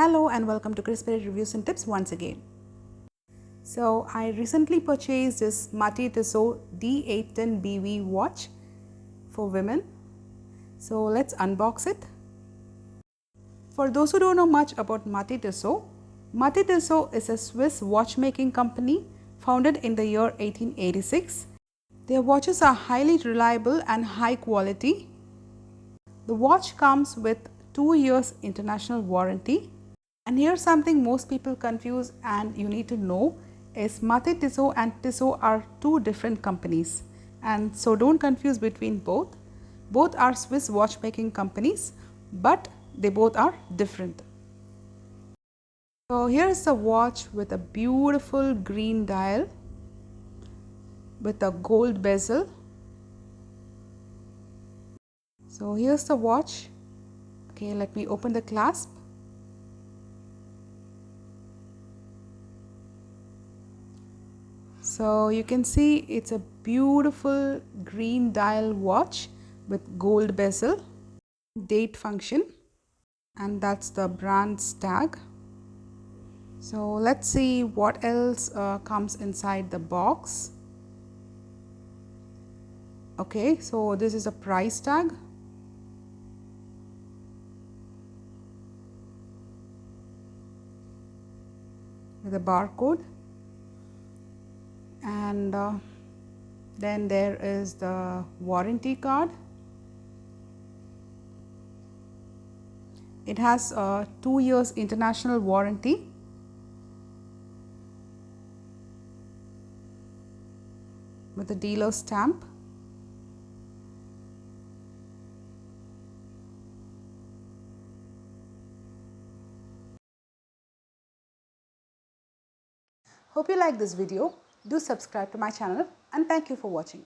Hello and welcome to Cryssberry reviews and tips once again. So I recently purchased this Mathey-Tissot D810BV watch for women. So let's unbox it. For those who don't know much about Mathey-Tissot, Mathey-Tissot is a Swiss watchmaking company founded in the year 1886. Their watches are highly reliable and high quality. The watch comes with 2 years international warranty. And here's something most people confuse and you need to know is Mathey-Tissot and Tissot are two different companies, and so don't confuse between both. Both are Swiss watchmaking companies, but they both are different. So here's the watch with a beautiful green dial with a gold bezel. So here's the watch. Okay, let me open the clasp. So you can see it's a beautiful green dial watch with gold bezel, date function, and that's the brand's tag. So let's see what else comes inside the box. Okay, so this is a price tag. With a barcode. And then there is the warranty card. It has a 2 years international warranty. With a dealer stamp. Hope you like this video. Do subscribe to my channel and thank you for watching.